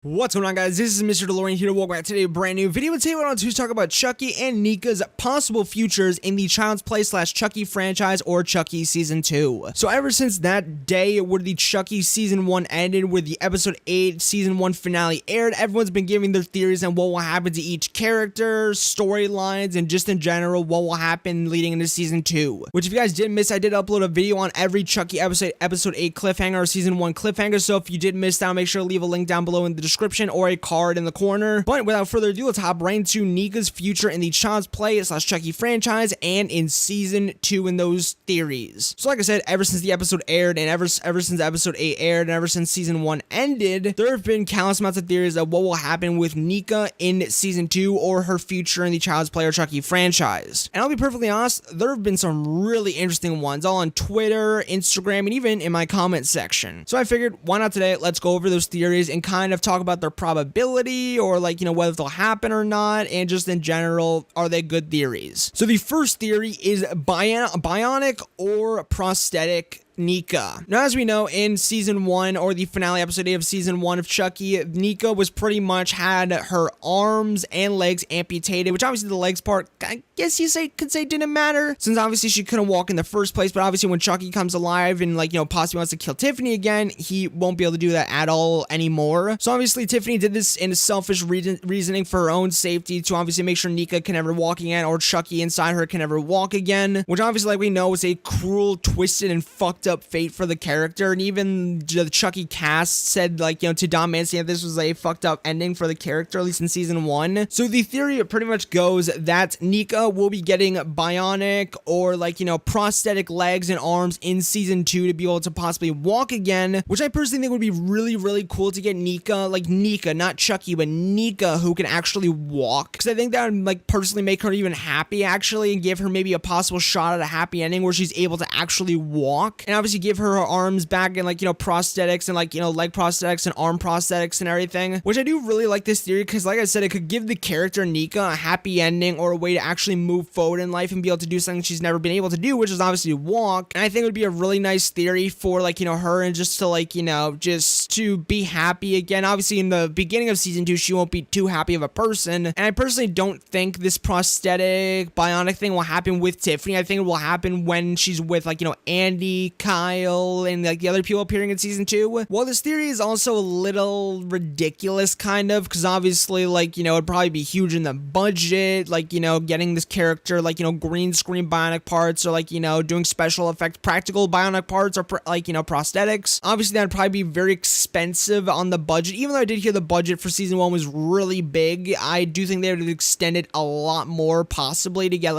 What's going on, guys? This is Mr. DeLorean here to welcome back to a brand new video. And today we're on to talk about Chucky and Nica's possible futures in the Child's Play / Chucky franchise or Chucky Season 2. So ever since that day where the Chucky Season 1 ended, where the Episode 8 Season 1 finale aired, everyone's been giving their theories on what will happen to each character, storylines, and just in general what will happen leading into Season 2. Which if you guys did miss, I did upload a video on every Chucky Episode 8 cliffhanger or Season 1 cliffhanger. So if you did miss that, make sure to leave a link down below in the description or a card in the corner. But without further ado, let's hop right into Nica's future in the Child's Play / Chucky franchise and in Season 2 in those theories. So like I said, ever since the episode aired and ever since Episode 8 aired and ever since Season 1 ended, there have been countless amounts of theories of what will happen with Nica in Season 2 or her future in the Child's Play or Chucky franchise. And I'll be perfectly honest, there have been some really interesting ones all on Twitter, Instagram, and even in my comment section. So I figured, why not today? Let's go over those theories and kind of talk about their probability or whether they'll happen or not, and just in general, are they good theories? So the first theory is Bionic or Prosthetic Nica. Now, as we know, in Season 1 or the finale Episode 8 of Season 1 of Chucky, Nica was pretty much had her arms and legs amputated, which obviously the legs part, I guess could say didn't matter, since obviously she couldn't walk in the first place. But obviously when Chucky comes alive and possibly wants to kill Tiffany again, he won't be able to do that at all anymore. So obviously Tiffany did this in a selfish reasoning for her own safety, to obviously make sure Nica can never walk again, or Chucky inside her can never walk again, which obviously, like we know, is a cruel, twisted, and fucked up fate for the character. And even the Chucky cast said, to Don Mancini, that this was a fucked up ending for the character, at least in Season 1. So the theory pretty much goes that Nica will be getting bionic or prosthetic legs and arms in Season 2 to be able to possibly walk again, which I personally think would be really, really cool to get Nica, Nica, not Chucky, but Nica, who can actually walk, because I think that would personally make her even happy, actually, and give her maybe a possible shot at a happy ending where she's able to actually walk, and obviously give her arms back and prosthetics and leg prosthetics and arm prosthetics and everything, which I do really like this theory, because like I said, it could give the character Nica a happy ending or a way to actually move forward in life and be able to do something she's never been able to do, which is obviously walk. And I think it would be a really nice theory for her, and just to just to be happy again. Obviously in the beginning of Season 2 she won't be too happy of a person, and I personally don't think this prosthetic bionic thing will happen with Tiffany. I think it will happen when she's with Andy, Kyle, and the other people appearing in Season 2. Well, this theory is also a little ridiculous, kind of, because obviously it'd probably be huge in the budget, getting this character green screen bionic parts, or doing special effect practical bionic parts, or prosthetics. Obviously that'd probably be very expensive on the budget. Even though I did hear the budget for Season 1 was really big, I do think they would extend it a lot more, possibly to get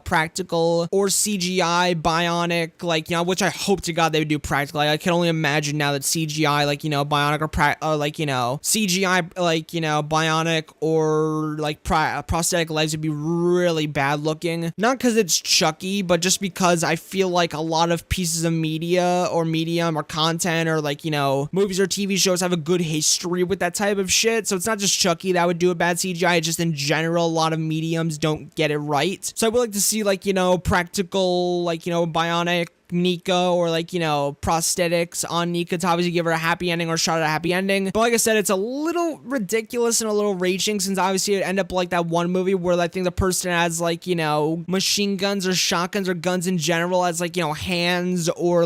practical or CGI bionic, which I hope to God they would do practical. I can only imagine now that CGI bionic or CGI bionic or prosthetic legs would be really bad looking. Not because it's Chucky, but just because I feel like a lot of pieces of media or medium or content or movies or TV shows have a good history with that type of shit. So it's not just Chucky that would do a bad CGI, it's just in general a lot of mediums don't get it right. So I would like to see practical bionic Nica or prosthetics on Nica to obviously give her a happy ending or shot at a happy ending. But like I said, it's a little ridiculous and a little raging, since obviously it end up like that one movie where I think the person has machine guns or shotguns or guns in general as hands or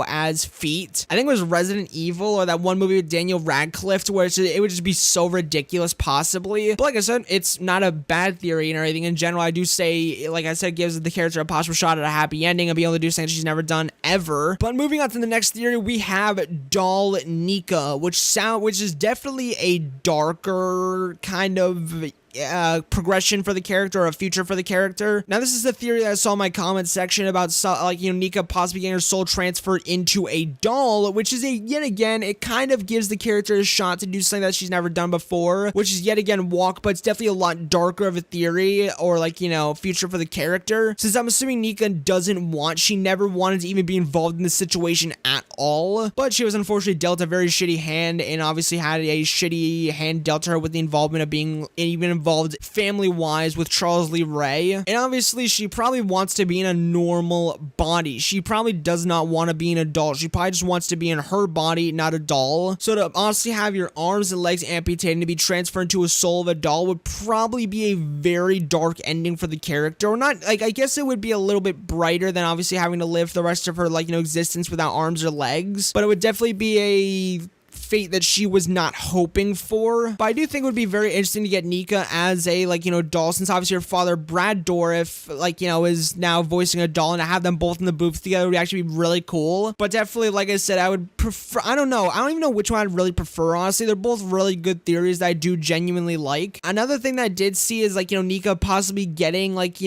as feet. I think it was Resident Evil or that one movie with Daniel Radcliffe, where it would just be so ridiculous possibly. But like I said, it's not a bad theory and everything. In general, I do say, like I said, it gives the character a possible shot at a happy ending and be able to do something she's never done ever. But moving on to the next theory, we have Doll Nica, which is definitely a darker kind of progression for the character, or a future for the character. Now, this is the theory that I saw in my comment section about Nica possibly getting her soul transferred into a doll, which is yet again, it kind of gives the character a shot to do something that she's never done before, which is yet again walk, but it's definitely a lot darker of a theory or future for the character, since I'm assuming Nica she never wanted to even be involved in this situation at all, but she was unfortunately dealt a very shitty hand, and obviously had a shitty hand dealt to her with the involvement of being even involved family-wise with Charles Lee Ray. And obviously she probably wants to be in a normal body. She probably does not want to be an adult. She probably just wants to be in her body, not a doll. So to honestly have your arms and legs amputated and to be transferred into a soul of a doll would probably be a very dark ending for the character. Or not, like, I guess it would be a little bit brighter than obviously having to live the rest of her, like, existence without arms or legs, but it would definitely be a fate that she was not hoping for. But I do think it would be very interesting to get Nica as a, like, doll, since obviously her father, Brad Dourif, like, is now voicing a doll, and to have them both in the booth together would actually be really cool. But definitely, like I said, I would prefer, I don't even know which one I'd really prefer, honestly. They're both really good theories that I do genuinely like. Another thing that I did see is, like, Nica possibly getting, like,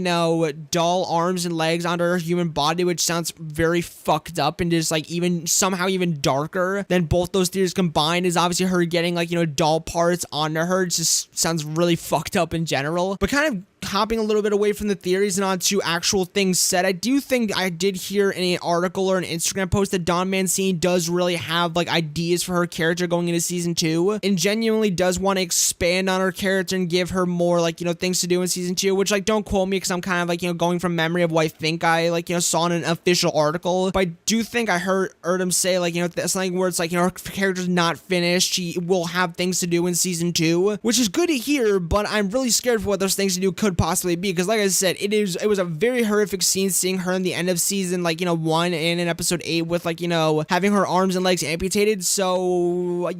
doll arms and legs onto her human body, which sounds very fucked up, and just, like, even somehow even darker than both those theories combined is obviously her getting, like, doll parts onto her. It just sounds really fucked up in general. But kind of hopping a little bit away from the theories and onto actual things said, I do think I did hear in an article or an Instagram post that Don Mancini does really have, like, ideas for her character going into season 2, and genuinely does want to expand on her character and give her more, like, things to do in season 2, which, like, don't quote me because I'm kind of, like, going from memory of what I think I, like, saw in an official article. But I do think I heard him say, like, something where it's like, her character's not finished, she will have things to do in season 2, which is good to hear, but I'm really scared for what those things to do could possibly be, because like I said, it was a very horrific scene seeing her in the end of season, like, 1 and in episode 8 with, like, having her arms and legs amputated. So,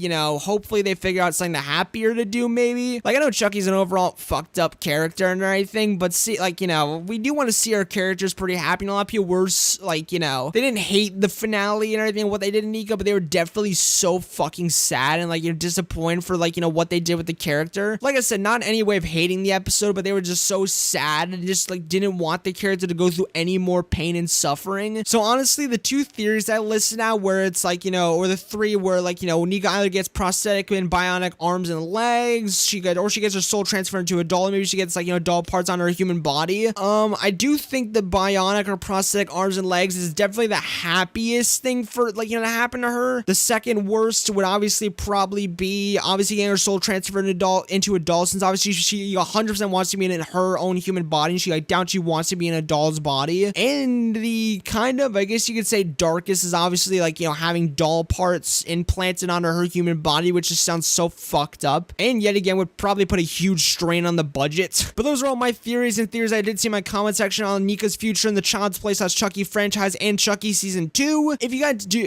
hopefully they figure out something happier to do, maybe. Like, I know Chucky's an overall fucked up character and everything, but see, like, we do want to see our characters pretty happy, and a lot of people were, like, they didn't hate the finale and everything, what they did in Nica, but they were definitely so fucking sad and, like, disappointed for, like, what they did with the character. Like I said, not in any way of hating the episode, but they were just so sad and just, like, didn't want the character to go through any more pain and suffering. So honestly, the two theories that I listed out, where it's like, or the three where, like, Nica either gets prosthetic and bionic arms and legs, she gets her soul transferred into a doll, and maybe she gets, like, doll parts on her human body. I do think the bionic or prosthetic arms and legs is definitely the happiest thing for, like, to happen to her. The second worst would obviously probably be getting her soul transferred into a doll, since obviously she 100% wants to be in her own human body, and she, like, down she wants to be in a doll's body. And the kind of, I guess you could say, darkest is obviously, like, having doll parts implanted onto her human body, which just sounds so fucked up, and yet again would probably put a huge strain on the budget. But those are all my theories and theories I did see in my comment section on Nica's future in the Child's Play / Chucky franchise and Chucky season 2. If you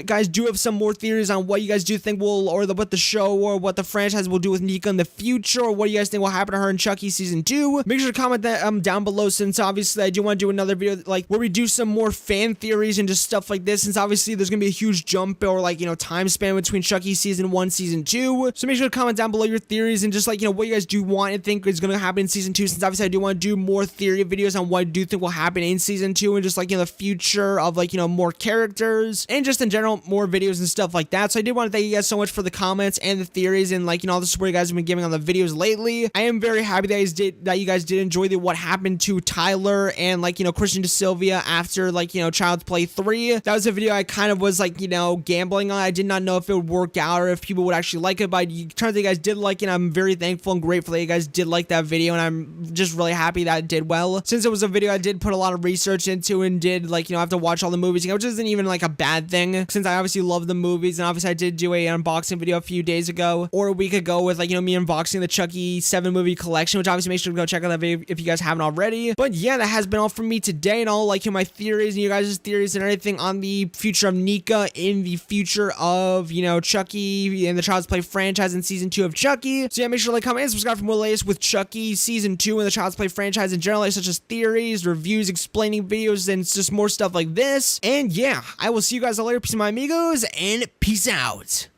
guys do have some more theories on what you guys do think what the show or what the franchise will do with Nica in the future, or what you guys think will happen to her in Chucky season 2, make sure to comment that down below, since obviously I do want to do another video, like, where we do some more fan theories and just stuff like this, since obviously there's gonna be a huge jump or, like, time span between Chucky season 1 season 2. So make sure to comment down below your theories and just, like, what you guys do want and think is gonna happen in season 2, since obviously I do want to do more theory videos on what I do think will happen in season 2, and just, like, the future of, like, more characters and just in general more videos and stuff like that. So I did want to thank you guys so much for the comments and the theories and, like, all the support you guys have been giving on the videos lately. I am very happy that you guys did enjoy what happened to Tyler and, like, Christian DeSylvia after, like, Child's Play 3. That was a video I kind of was, like, gambling on. I did not know if it would work out or if people would actually like it, but it turns out you guys did like it. I'm very thankful and grateful that you guys did like that video, and I'm just really happy that it did well, since it was a video I did put a lot of research into and did, like, have to watch all the movies, which isn't even, like, a bad thing, since I obviously love the movies, and obviously I did do a unboxing video a few days ago or a week ago with, like, me unboxing the Chucky 7 movie collection, which obviously make sure to go check out that video if you guys haven't already. But yeah, that has been all from me today, and all, like, my theories and you guys' theories and everything on the future of Nica, in the future of, Chucky and the Child's Play franchise in season 2 of Chucky. So yeah, make sure to like, comment, and subscribe for more latest with Chucky season 2 and the Child's Play franchise in general, such as theories, reviews, explaining videos, and just more stuff like this. And yeah, I will see you guys later. Peace, my amigos, and peace out.